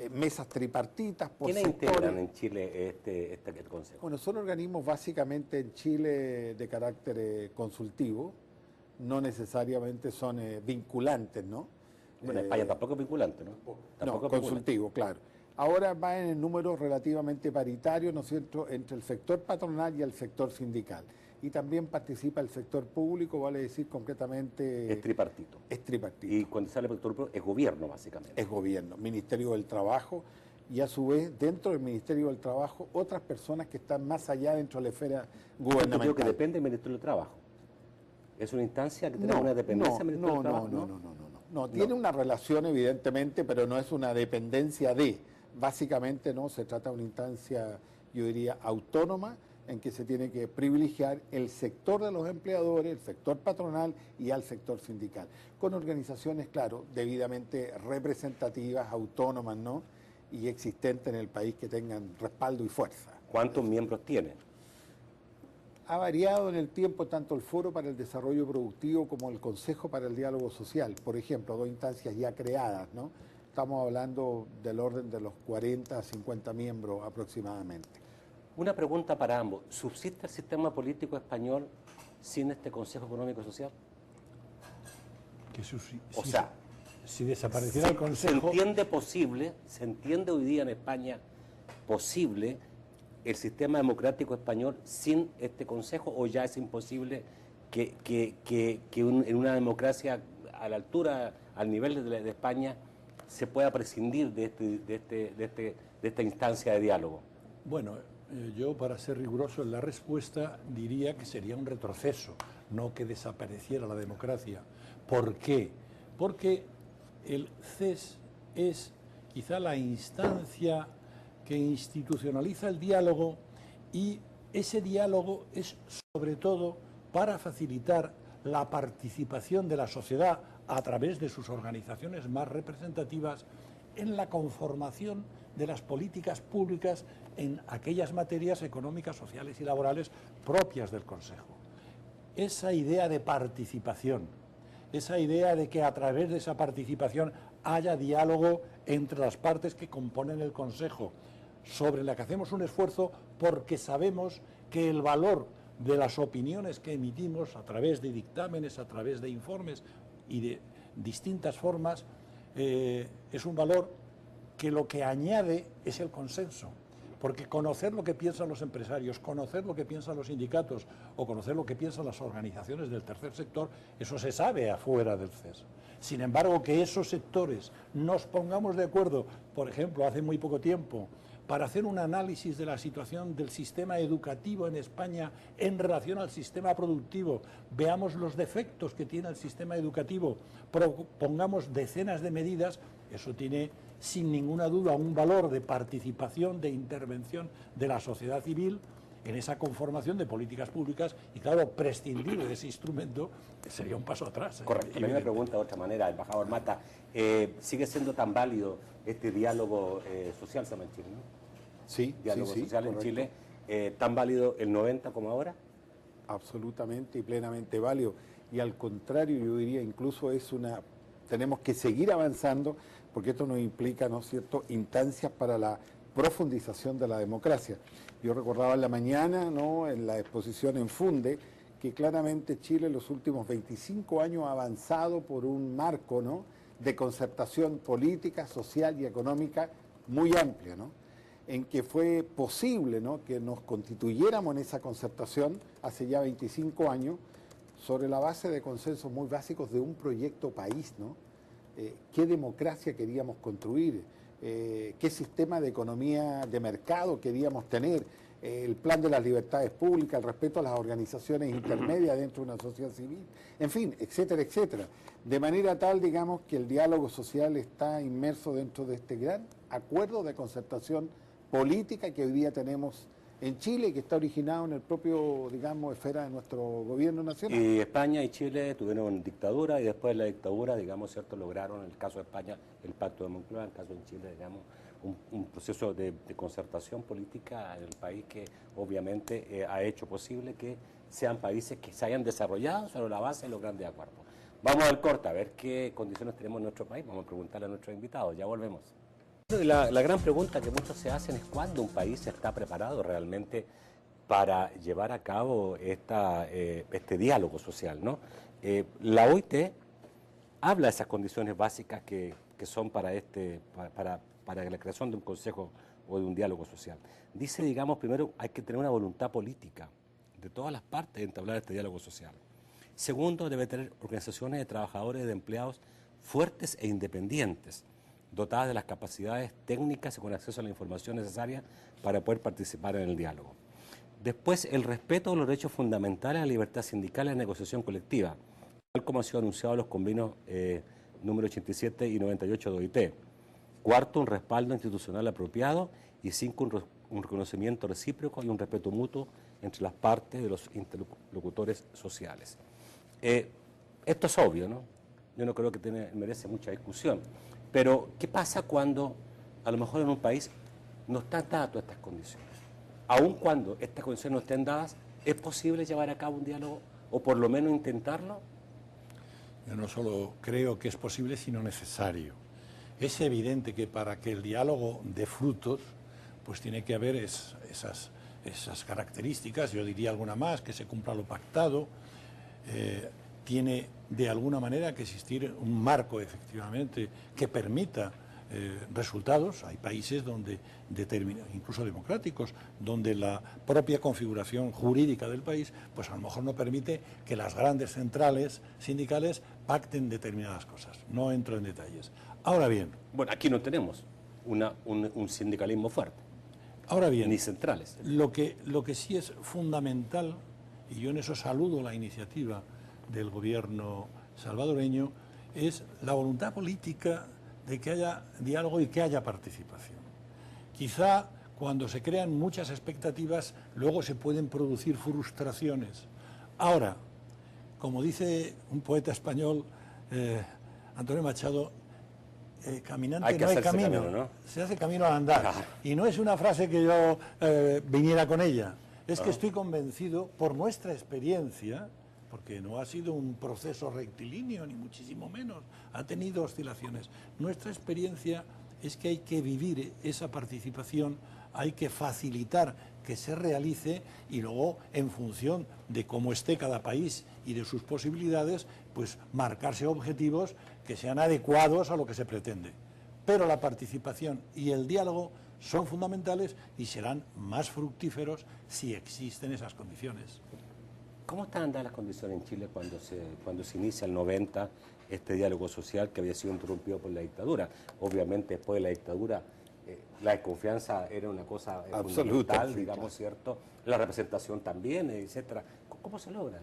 mesas tripartitas por ¿Quiénes sectores. integran en Chile este consejo? Bueno, son organismos básicamente en Chile de carácter consultivo, no necesariamente son vinculantes, ¿no? Bueno, España tampoco es vinculante, ¿no? Tampoco No, es consultivo, claro. Ahora va en el número relativamente paritario, ¿no es cierto?, entre el sector patronal y el sector sindical. Y también participa el sector público, vale decir concretamente... Es tripartito. Es tripartito. Y cuando sale el sector público es gobierno, básicamente. Es gobierno, Ministerio del Trabajo, y a su vez, dentro del Ministerio del Trabajo, otras personas que están más allá dentro de la esfera gubernamental. Yo creo que depende del Ministerio del Trabajo. ¿Es una instancia que tiene una dependencia del Ministerio del Trabajo? No, tiene una relación evidentemente, pero no es una dependencia de. Básicamente no, se trata de una instancia, yo diría, autónoma, en que se tiene que privilegiar el sector de los empleadores, el sector patronal y al sector sindical, con organizaciones, claro, debidamente representativas, autónomas, ¿no?, y existentes en el país que tengan respaldo y fuerza. ¿Cuántos miembros tiene? Ha variado en el tiempo tanto el Foro para el Desarrollo Productivo como el Consejo para el Diálogo Social, por ejemplo, dos instancias ya creadas, ¿no? Estamos hablando del orden de los 40 a 50 miembros aproximadamente. Una pregunta para ambos. ¿Subsiste el sistema político español sin este Consejo Económico y Social? O sea, si desapareciera el Consejo... ¿Se entiende hoy día en España posible el sistema democrático español sin este Consejo, o ya es imposible en una democracia a la altura, al nivel de España, se pueda prescindir de esta instancia de diálogo? Bueno, yo, para ser riguroso en la respuesta, diría que sería un retroceso, no que desapareciera la democracia. ¿Por qué? Porque el CES es quizá la instancia que institucionaliza el diálogo, y ese diálogo es sobre todo para facilitar la participación de la sociedad a través de sus organizaciones más representativas en la conformación de las políticas públicas en aquellas materias económicas, sociales y laborales propias del Consejo. Esa idea de participación, esa idea de que a través de esa participación haya diálogo entre las partes que componen el Consejo, sobre la que hacemos un esfuerzo porque sabemos que el valor de las opiniones que emitimos a través de dictámenes, a través de informes y de distintas formas, es un valor que lo que añade es el consenso. Porque conocer lo que piensan los empresarios, conocer lo que piensan los sindicatos o conocer lo que piensan las organizaciones del tercer sector, eso se sabe afuera del CES. Sin embargo, que esos sectores nos pongamos de acuerdo, por ejemplo, hace muy poco tiempo, para hacer un análisis de la situación del sistema educativo en España en relación al sistema productivo, veamos los defectos que tiene el sistema educativo, propongamos decenas de medidas, eso tiene sin ninguna duda un valor de participación, de intervención de la sociedad civil en esa conformación de políticas públicas, y claro, prescindir de ese instrumento sería un paso atrás. Correcto. También me pregunta de otra manera, embajador Mata, ¿sigue siendo tan válido este diálogo social, en Chile, ¿no? Sí, diálogo sí, social correcto. en Chile, ¿tan válido el 90 como ahora? Absolutamente y plenamente válido. Y al contrario, yo diría, incluso tenemos que seguir avanzando, porque esto nos implica, ¿no es cierto?, instancias para la profundización de la democracia. Yo recordaba en la mañana, ¿no?, en la exposición en Funde, que claramente Chile en los últimos 25 años ha avanzado por un marco, ¿no?, de concertación política, social y económica muy amplia, ¿no?, en que fue posible, ¿no?, que nos constituyéramos en esa concertación hace ya 25 años sobre la base de consensos muy básicos de un proyecto país, ¿no? ¿Qué democracia queríamos construir? ¿Qué sistema de economía de mercado queríamos tener? El plan de las libertades públicas, el respeto a las organizaciones intermedias dentro de una sociedad civil, en fin, etcétera, etcétera. De manera tal, digamos, que el diálogo social está inmerso dentro de este gran acuerdo de concertación política que hoy día tenemos en Chile, que está originado en el propio, digamos, esfera de nuestro gobierno nacional. Y España y Chile tuvieron dictadura, y después de la dictadura, digamos, cierto, lograron, en el caso de España, el Pacto de Moncloa, en el caso de Chile, digamos, un proceso de concertación política en el país que obviamente ha hecho posible que sean países que se hayan desarrollado sobre la base de los grandes acuerdos. Vamos al corte a ver qué condiciones tenemos en nuestro país, vamos a preguntarle a nuestros invitados, ya volvemos. La gran pregunta que muchos se hacen es cuándo un país está preparado realmente para llevar a cabo este diálogo social, ¿no? La OIT habla de esas condiciones básicas que son para la creación de un consejo o de un diálogo social. Dice, digamos, primero hay que tener una voluntad política de todas las partes de entablar este diálogo social. Segundo, debe tener organizaciones de trabajadores y de empleados fuertes e independientes, dotadas de las capacidades técnicas y con acceso a la información necesaria para poder participar en el diálogo. Después, el respeto de los derechos fundamentales a la libertad sindical y a la negociación colectiva, tal como ha sido anunciado en los convenios número 87 y 98 de OIT. Cuarto, un respaldo institucional apropiado. Y cinco, un reconocimiento recíproco y un respeto mutuo entre las partes de los interlocutores sociales. Esto es obvio, ¿no? Yo no creo que merece mucha discusión. Pero, ¿qué pasa cuando a lo mejor en un país no están dadas todas estas condiciones? Aun cuando estas condiciones no estén dadas, ¿es posible llevar a cabo un diálogo o por lo menos intentarlo? Yo no solo creo que es posible, sino necesario. Es evidente que para que el diálogo dé frutos, pues tiene que haber esas características, yo diría alguna más, que se cumpla lo pactado, tiene de alguna manera que existir un marco, efectivamente, que permita resultados. Hay países donde incluso democráticos, donde la propia configuración jurídica del país, pues a lo mejor no permite que las grandes centrales sindicales pacten determinadas cosas. No entro en detalles. Ahora bien... Bueno, aquí no tenemos un sindicalismo fuerte. Ahora bien, ni centrales. Lo que sí es fundamental, y yo en eso saludo la iniciativa del gobierno salvadoreño, es la voluntad política de que haya diálogo y que haya participación. Quizá cuando se crean muchas expectativas, luego se pueden producir frustraciones. Ahora, como dice un poeta español, Antonio Machado, caminante no hay camino, ¿no? Se hace camino al andar. Claro. Y no es una frase que yo viniera con ella, es que estoy convencido por nuestra experiencia, porque no ha sido un proceso rectilíneo, ni muchísimo menos, ha tenido oscilaciones. Nuestra experiencia es que hay que vivir esa participación, hay que facilitar que se realice y luego, en función de cómo esté cada país y de sus posibilidades, pues marcarse objetivos que sean adecuados a lo que se pretende. Pero la participación y el diálogo son fundamentales y serán más fructíferos si existen esas condiciones. ¿Cómo están dadas las condiciones en Chile cuando se inicia el 90 este diálogo social que había sido interrumpido por la dictadura? Obviamente después de la dictadura la desconfianza era una cosa absoluta, digamos, ¿cierto? La representación también, etcétera. ¿Cómo se logra?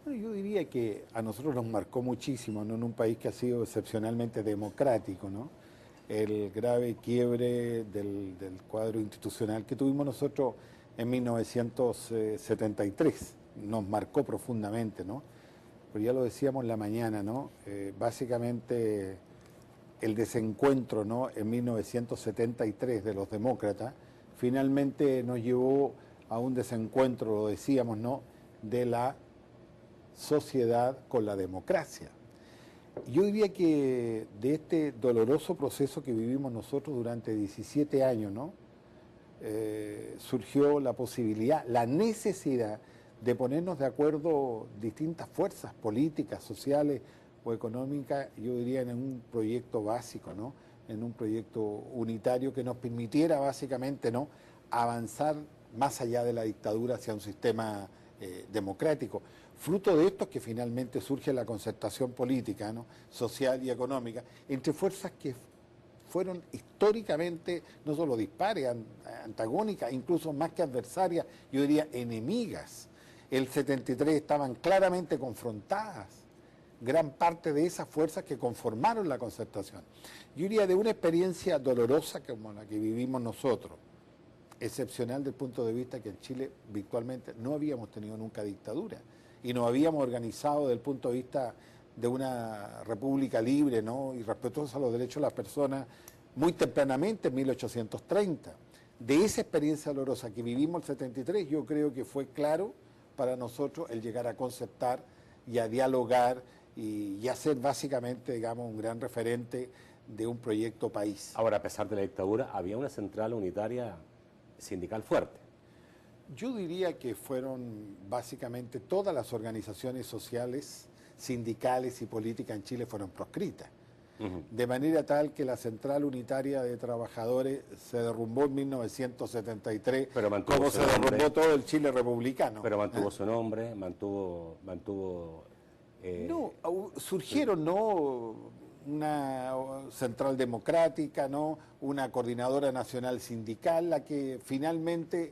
Bueno, yo diría que a nosotros nos marcó muchísimo, ¿no? En un país que ha sido excepcionalmente democrático, ¿no? El grave quiebre del cuadro institucional que tuvimos nosotros en 1973 nos marcó profundamente, ¿no? Pero ya lo decíamos en la mañana, ¿no? Básicamente el desencuentro, ¿no? En 1973 de los demócratas finalmente nos llevó a un desencuentro, lo decíamos, ¿no? De la sociedad con la democracia. Yo diría que de este doloroso proceso que vivimos nosotros durante 17 años, ¿no? Surgió la posibilidad, la necesidad de ponernos de acuerdo distintas fuerzas políticas, sociales o económicas, yo diría en un proyecto básico, ¿no? En un proyecto unitario que nos permitiera básicamente, ¿no? Avanzar más allá de la dictadura hacia un sistema democrático. Fruto de esto es que finalmente surge la concertación política, ¿no? Social y económica entre fuerzas que fueron históricamente no solo dispares, antagónicas, incluso más que adversarias, yo diría enemigas. El 73 estaban claramente confrontadas gran parte de esas fuerzas que conformaron la concertación. Yo diría de una experiencia dolorosa como la que vivimos nosotros, excepcional desde el punto de vista que en Chile virtualmente no habíamos tenido nunca dictadura y nos habíamos organizado desde el punto de vista de una república libre, ¿no? Y respetuosa a los derechos de las personas muy tempranamente en 1830. De esa experiencia dolorosa que vivimos el 73, yo creo que fue claro para nosotros el llegar a concertar y a dialogar y a ser básicamente, digamos, un gran referente de un proyecto país. Ahora, a pesar de la dictadura, había una central unitaria sindical fuerte. Yo diría que fueron básicamente todas las organizaciones sociales, sindicales y políticas en Chile fueron proscritas. De manera tal que la Central Unitaria de Trabajadores se derrumbó en 1973, Pero mantuvo como su se nombre. derrumbó todo el Chile republicano. Pero mantuvo su nombre, mantuvo No, surgieron, ¿no?, una central democrática, ¿no?, una coordinadora nacional sindical, la que finalmente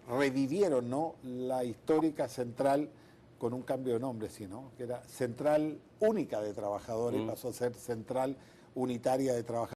revivieron, ¿no?, la histórica central con un cambio de nombre, sí, ¿no?, que era Central Única de Trabajadores, pasó a ser Central Unitaria de Trabajadores.